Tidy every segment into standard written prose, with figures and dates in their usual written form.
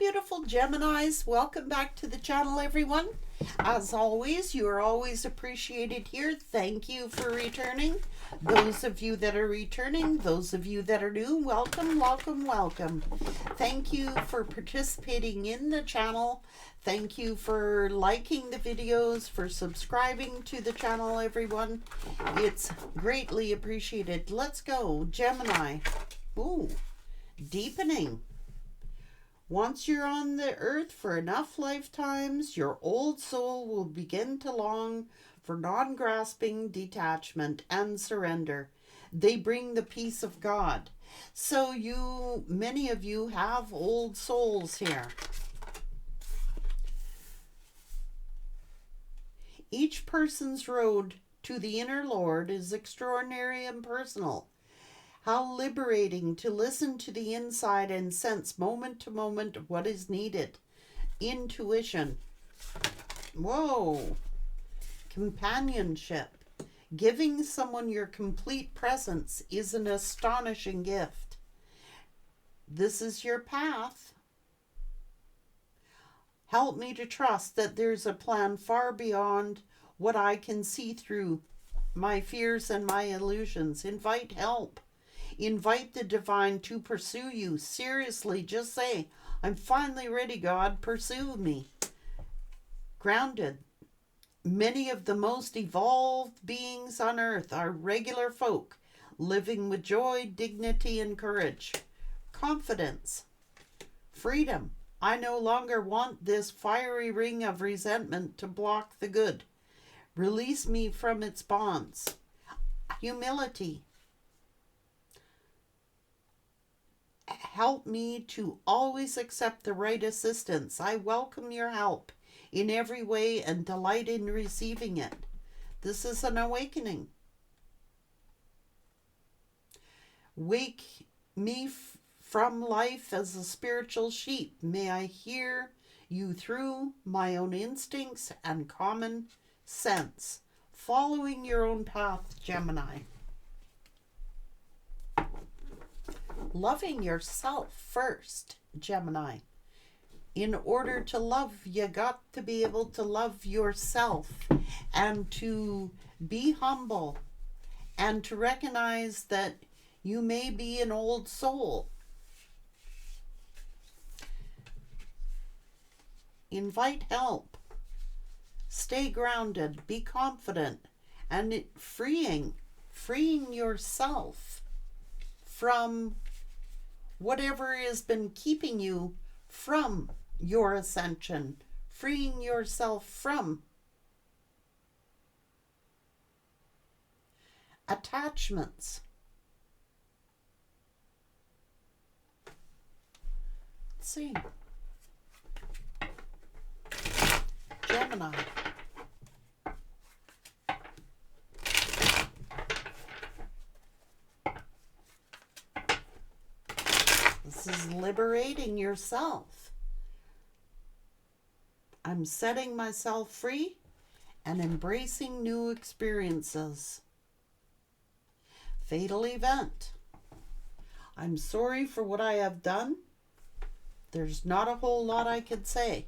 beautiful Geminis. Welcome back to the channel, everyone. As always, you are always appreciated here. Thank you for returning. Those of you that are returning, those of you that are new, welcome, welcome, welcome. Thank you for participating in the channel. Thank you for liking the videos, for subscribing to the channel, everyone. It's greatly appreciated. Let's go, Gemini. Ooh, deepening. Once you're on the earth for enough lifetimes, your old soul will begin to long for non-grasping detachment and surrender. They bring the peace of God. So many of you have old souls here. Each person's road to the inner Lord is extraordinary and personal. How liberating to listen to the inside and sense moment to moment what is needed. Intuition. Whoa. Companionship. Giving someone your complete presence is an astonishing gift. This is your path. Help me to trust that there's a plan far beyond what I can see through my fears and my illusions. Invite help. Invite the divine to pursue you. Seriously, just say, I'm finally ready, God, pursue me. Grounded. Many of the most evolved beings on earth are regular folk, living with joy, dignity, and courage. Confidence. Freedom. I no longer want this fiery ring of resentment to block the good. Release me from its bonds. Humility. Help me to always accept the right assistance. I welcome your help in every way and delight in receiving it. This is an awakening. Wake me from life as a spiritual sheep. May I hear you through my own instincts and common sense. Following your own path, Gemini. Loving yourself first, Gemini. In order to love, you got to be able to love yourself and to be humble and to recognize that you may be an old soul. Invite help. Stay grounded, be confident, and freeing yourself from whatever has been keeping you from your ascension, freeing yourself from attachments. Let's see. Gemini. This is liberating yourself. I'm setting myself free and embracing new experiences. Fatal event. I'm sorry for what I have done. There's not a whole lot I could say.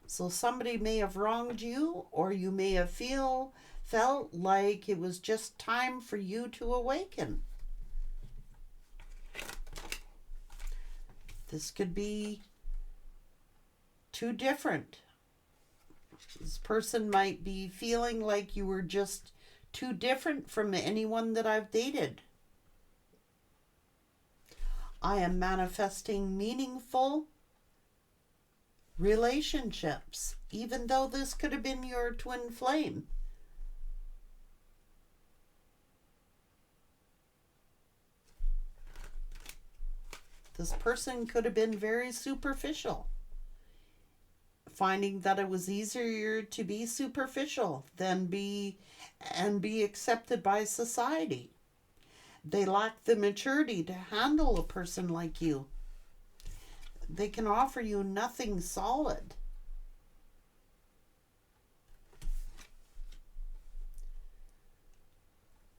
So somebody may have wronged you, or you may have felt like it was just time for you to awaken. This could be too different. This person might be feeling like you were just too different from anyone that I've dated. I am manifesting meaningful relationships, even though this could have been your twin flame. This person could have been very superficial, finding that it was easier to be superficial than be accepted by society. They lack the maturity to handle a person like you. They can offer you nothing solid.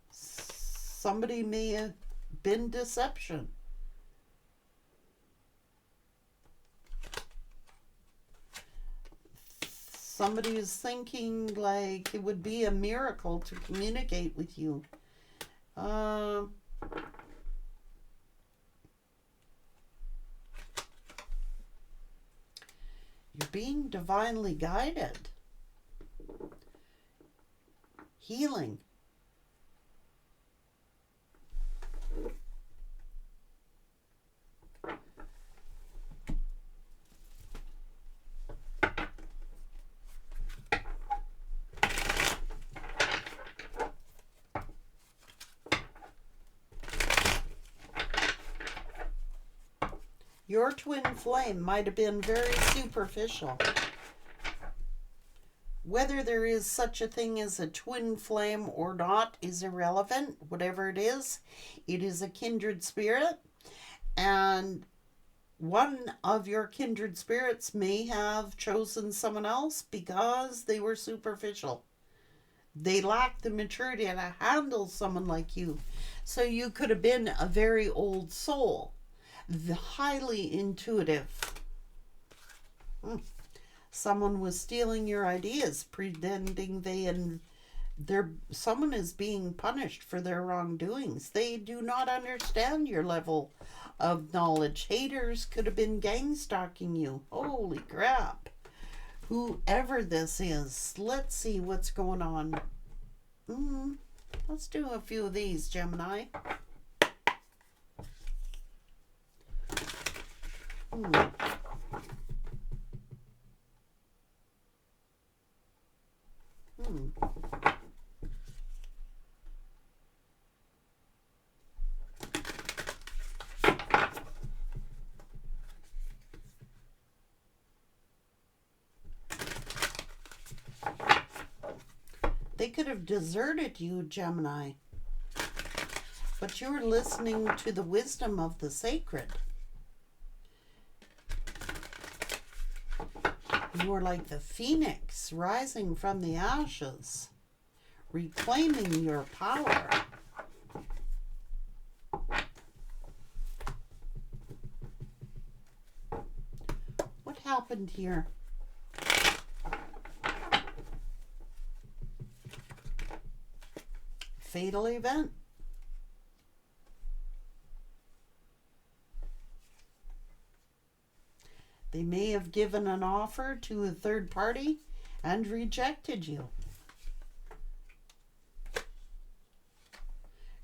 Somebody may have been deception. Somebody is thinking like it would be a miracle to communicate with you. You're being divinely guided. Healing. Your twin flame might have been very superficial. Whether there is such a thing as a twin flame or not is irrelevant. Whatever it is a kindred spirit. And one of your kindred spirits may have chosen someone else because they were superficial. They lacked the maturity to handle someone like you. So you could have been a very old soul. Highly intuitive. Someone was stealing your ideas, pretending someone is being punished for their wrongdoings. They do not understand your level of knowledge. Haters could have been gang stalking you. Holy crap. Whoever this is, let's see what's going on. Let's do a few of these, Gemini. They could have deserted you, Gemini, but you're listening to the wisdom of the sacred. You are like the phoenix rising from the ashes, reclaiming your power. What happened here? Fatal event. They may have given an offer to a third party and rejected you.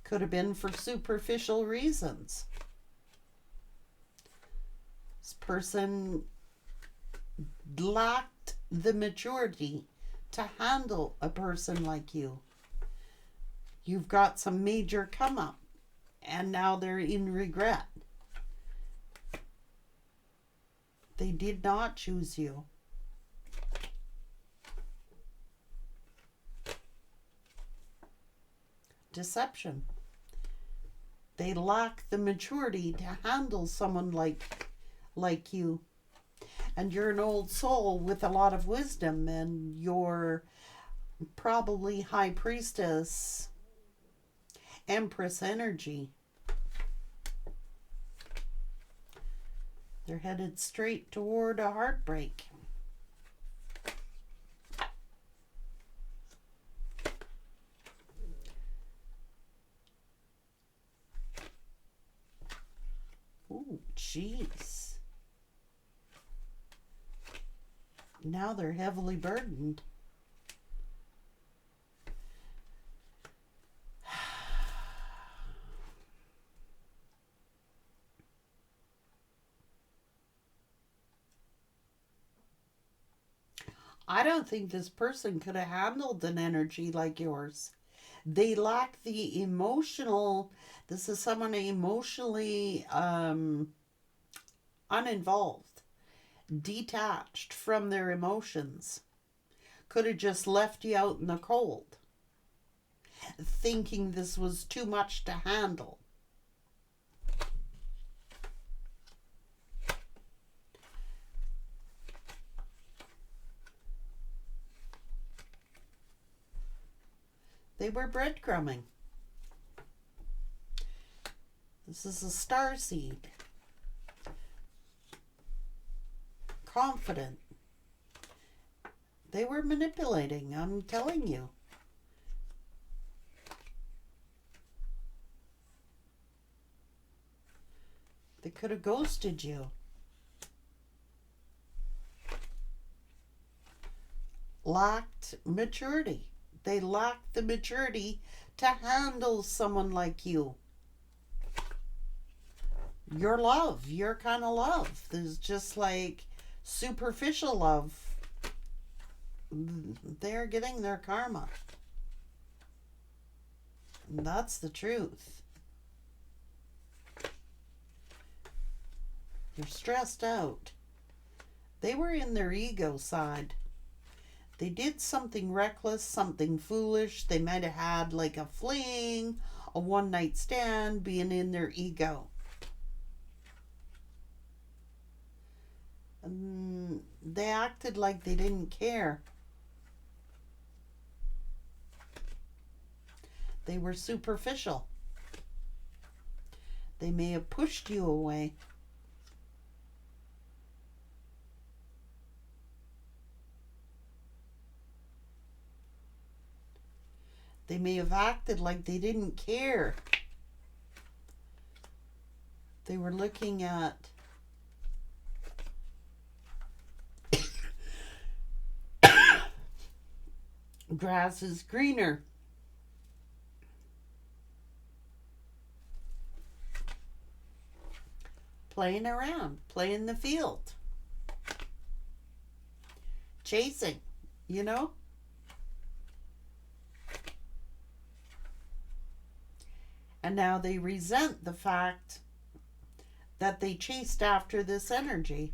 Could have been for superficial reasons. This person lacked the maturity to handle a person like you. You've got some major come up, and now they're in regret. They did not choose you. Deception. They lack the maturity to handle someone like you. And you're an old soul with a lot of wisdom, and you're probably high priestess, empress energy. They're headed straight toward a heartbreak. Ooh, jeez. Now they're heavily burdened. I don't think this person could have handled an energy like yours. They lack the emotional, this is someone emotionally uninvolved, detached from their emotions. Could have just left you out in the cold, thinking this was too much to handle. They were breadcrumbing. This is a star seed. Confident. They were manipulating, I'm telling you. They could have ghosted you. Lacked maturity. They lacked the maturity to handle someone like you. Your love, your kind of love. There's just like superficial love. They're getting their karma. And that's the truth. They're stressed out. They were in their ego side. They did something reckless, something foolish. They might have had like a fling, a one-night stand, being in their ego. And they acted like they didn't care. They were superficial. They may have pushed you away. They may have acted like they didn't care. They were looking at grass is greener. Playing around, playing the field. Chasing, you know? And now they resent the fact that they chased after this energy.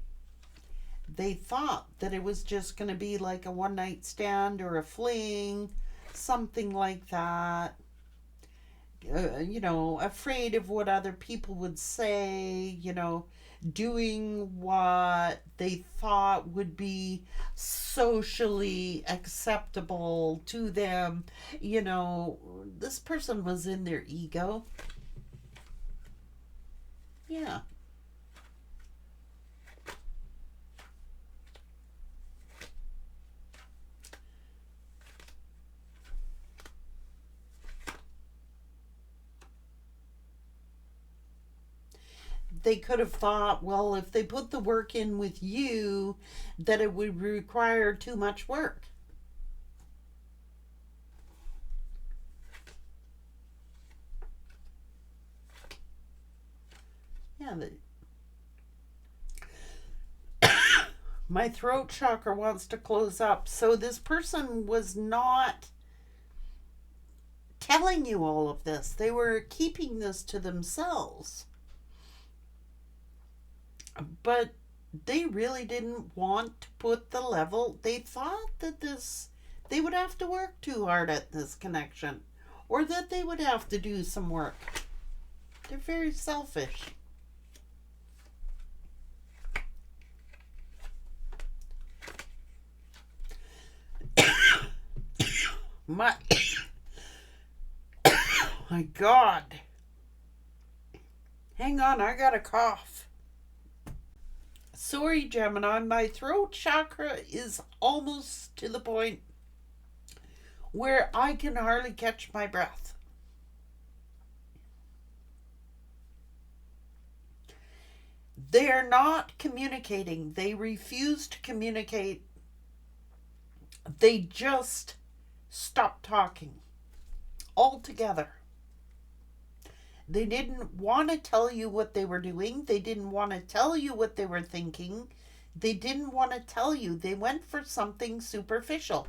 They thought that it was just going to be like a one-night stand or a fling, something like that. You know, afraid of what other people would say, you know, doing what they thought would be socially acceptable to them. You know, this person was in their ego. Yeah. They could have thought, well, if they put the work in with you, that it would require too much work. Yeah, my throat chakra wants to close up. So this person was not telling you all of this. They were keeping this to themselves. But they really didn't want to put the level. They thought that they would have to work too hard at this connection, or that they would have to do some work. They're very selfish. My my God. Hang on, I got a cough. Sorry, Gemini, my throat chakra is almost to the point where I can hardly catch my breath. They're not communicating. They refuse to communicate. They just stop talking altogether. They didn't want to tell you what they were doing. They didn't want to tell you what they were thinking. They didn't want to tell you. They went for something superficial.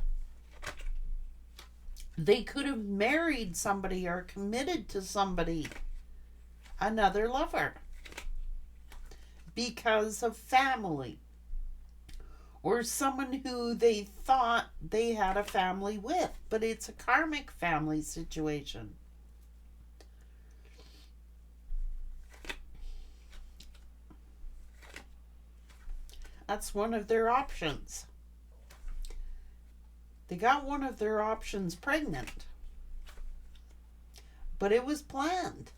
They could have married somebody or committed to somebody, another lover, because of family, or someone who they thought they had a family with, but it's a karmic family situation. That's one of their options. They got one of their options pregnant, but it was planned.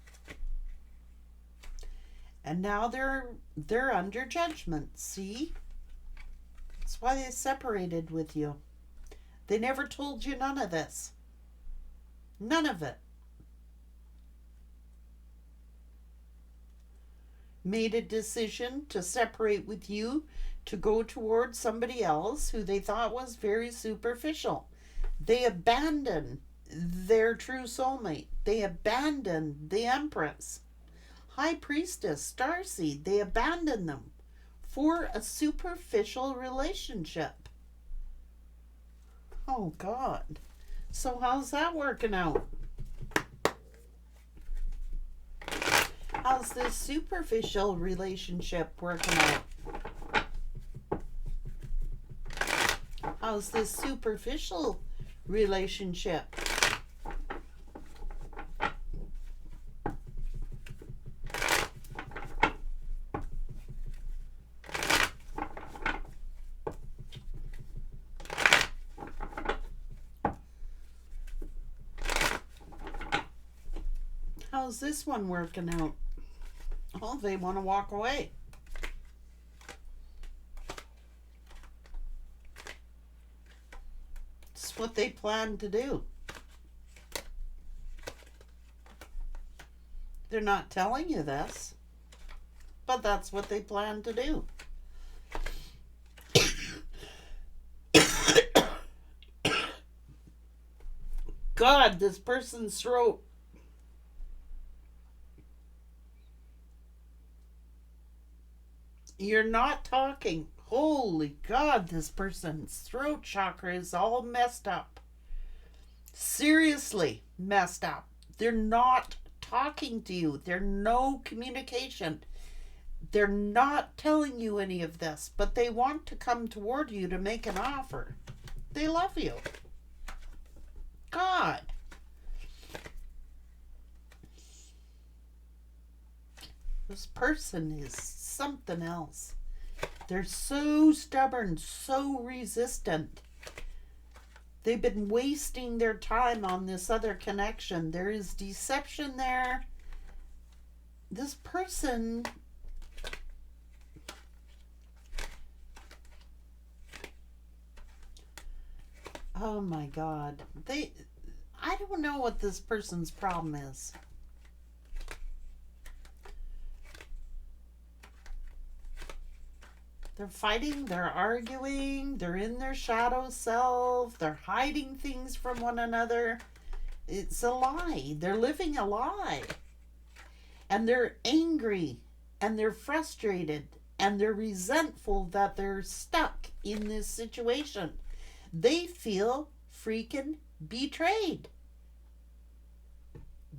And now they're under judgment. See? That's why they separated with you. They never told you none of this. None of it. Made a decision to separate with you, to go towards somebody else who they thought was very superficial. They abandoned their true soulmate. They abandoned the Empress. High Priestess, Starseed, they abandoned them for a superficial relationship. Oh God. So how's that working out? How's this superficial relationship working out? How's this superficial relationship? How's this one working out? Oh, they want to walk away. It's what they plan to do. They're not telling you this, but that's what they plan to do. God, this person's throat. You're not talking. Holy God, this person's throat chakra is all messed up. Seriously messed up. They're not talking to you. There's no communication. They're not telling you any of this, but they want to come toward you to make an offer. They love you. God. This person is something else. They're so stubborn, so resistant. They've been wasting their time on this other connection. There is deception there. This person oh my God. I don't know what this person's problem is. They're fighting, they're arguing, they're in their shadow self, they're hiding things from one another. It's a lie. They're living a lie. And they're angry, and they're frustrated, and they're resentful that they're stuck in this situation. They feel freaking betrayed.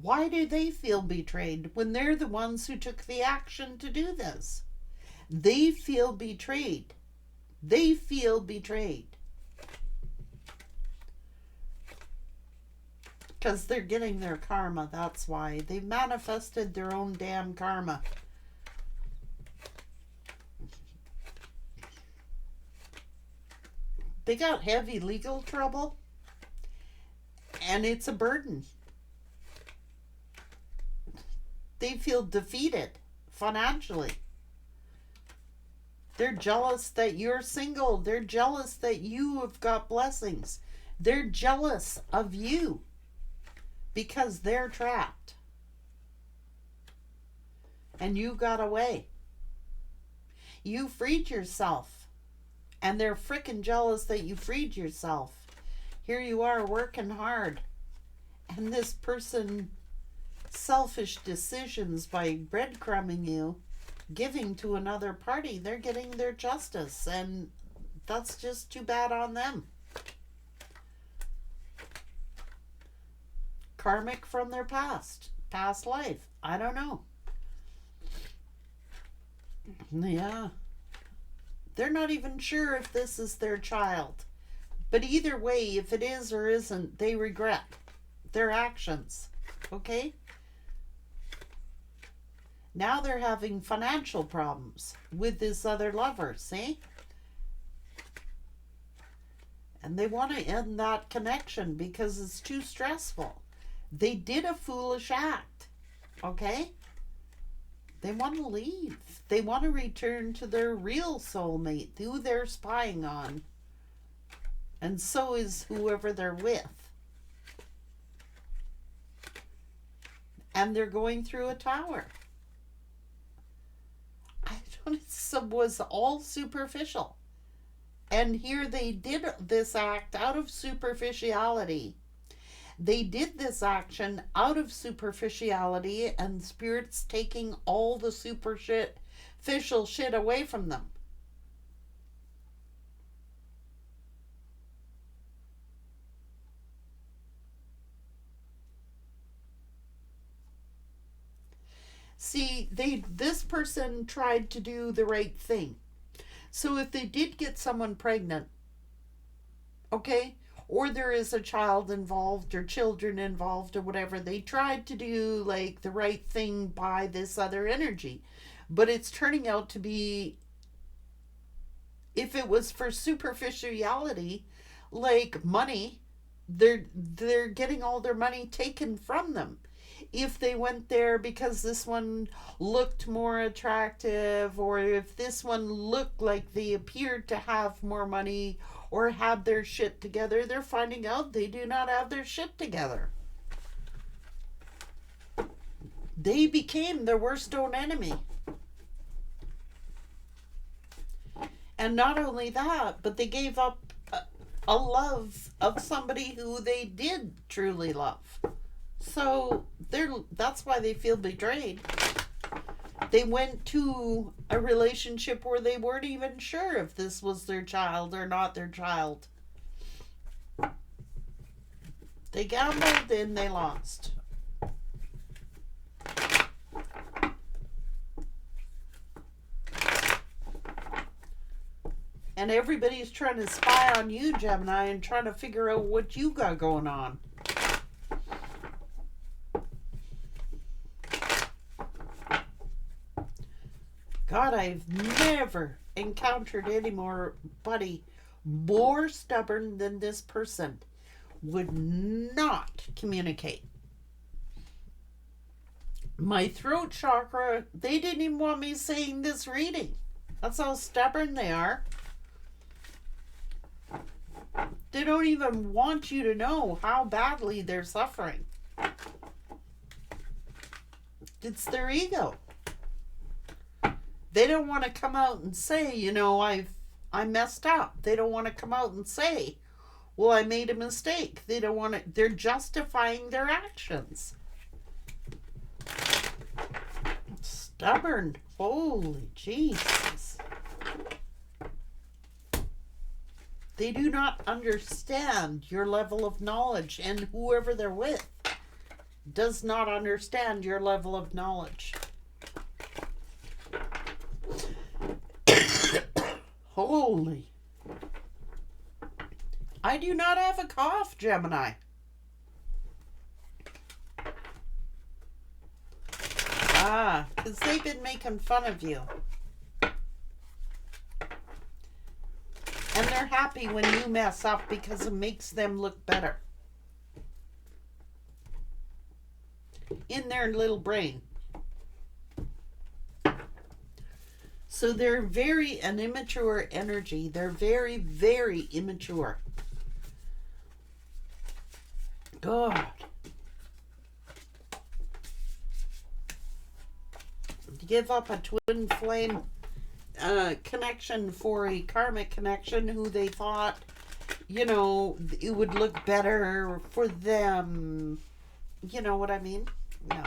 Why do they feel betrayed when they're the ones who took the action to do this? They feel betrayed. They feel betrayed. Because they're getting their karma, that's why. They manifested their own damn karma. They got heavy legal trouble, and it's a burden. They feel defeated financially. They're jealous that you're single. They're jealous that you have got blessings. They're jealous of you because they're trapped. And you got away. You freed yourself. And they're freaking jealous that you freed yourself. Here you are working hard. And this person, selfish decisions by breadcrumbing you, giving to another party, they're getting their justice, and that's just too bad on them. Karmic from their past life. I don't know. Yeah. They're not even sure if this is their child. But either way, if it is or isn't, they regret their actions. Okay? Now they're having financial problems with this other lover, see? And they want to end that connection because it's too stressful. They did a foolish act, okay? They want to leave. They want to return to their real soulmate, who they're spying on. And so is whoever they're with. And they're going through a tower. I don't, it was all superficial. And here they did this act out of superficiality. They did this action out of superficiality, and Spirit's taking all the superficial shit away from them. See, this person tried to do the right thing. So if they did get someone pregnant, okay, or there is a child involved or children involved or whatever, they tried to do like the right thing by this other energy. But it's turning out to be, if it was for superficiality, like money, they're getting all their money taken from them. If they went there because this one looked more attractive, or if this one looked like they appeared to have more money or had their shit together, they're finding out they do not have their shit together. They became their worst own enemy. And not only that, but they gave up a love of somebody who they did truly love. So that's why they feel betrayed. They went to a relationship where they weren't even sure if this was their child or not their child. They gambled and they lost. And everybody's trying to spy on you, Gemini, and trying to figure out what you got going on. God, I've never encountered anybody more stubborn than this person. Would not communicate. My throat chakra, they didn't even want me saying this reading. That's how stubborn they are. They don't even want you to know how badly they're suffering. It's their ego. They don't want to come out and say, you know, I messed up. They don't want to come out and say, well, I made a mistake. They don't want to, they're justifying their actions. Stubborn. Holy Jesus. They do not understand your level of knowledge, and whoever they're with does not understand your level of knowledge. Holy. I do not have a cough, Gemini. Because they've been making fun of you. And they're happy when you mess up because it makes them look better. In their little brain. So they're very an immature energy. They're very, very immature. God. Give up a twin flame connection for a karmic connection who they thought, you know, it would look better for them. You know what I mean? No.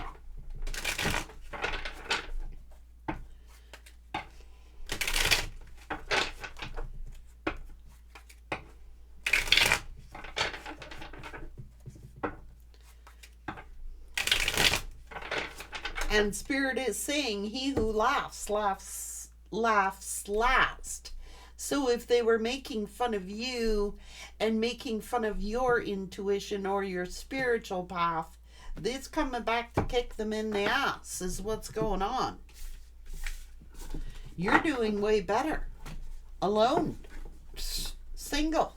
And Spirit is saying, he who laughs last. So if they were making fun of you and making fun of your intuition or your spiritual path, it's coming back to kick them in the ass is what's going on. You're doing way better. Alone. Single.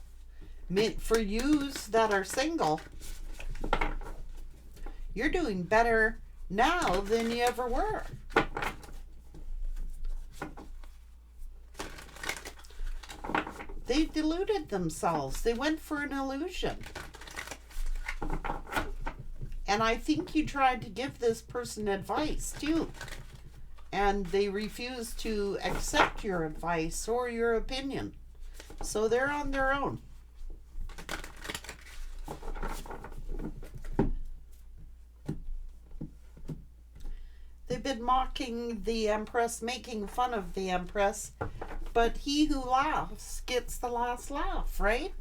For yous that are single, you're doing better now than you ever were. They deluded themselves. They went for an illusion. And I think you tried to give this person advice too. And they refused to accept your advice or your opinion. So they're on their own. They've been mocking the Empress, making fun of the Empress, but he who laughs gets the last laugh, right?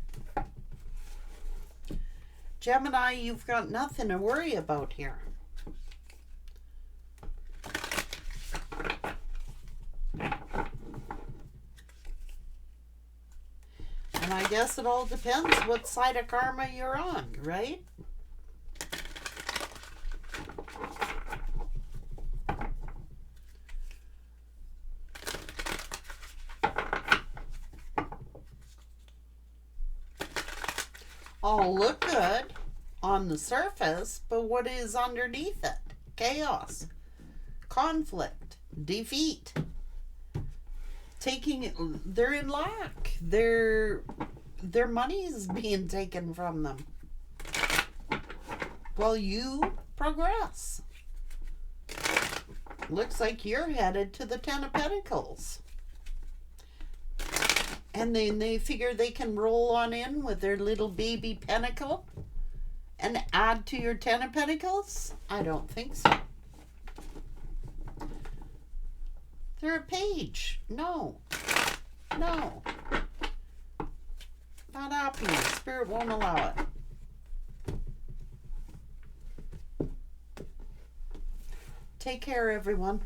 Gemini, you've got nothing to worry about here. And I guess it all depends what side of karma you're on, right? All look good on the surface, but what is underneath it? Chaos, conflict, defeat. They're in lack. Their money is being taken from them. Well, you progress. Looks like you're headed to the Ten of Pentacles. And then they figure they can roll on in with their little baby pentacle and add to your Ten of Pentacles? I don't think so. They're a page. No. No. Not happening. Spirit won't allow it. Take care, everyone.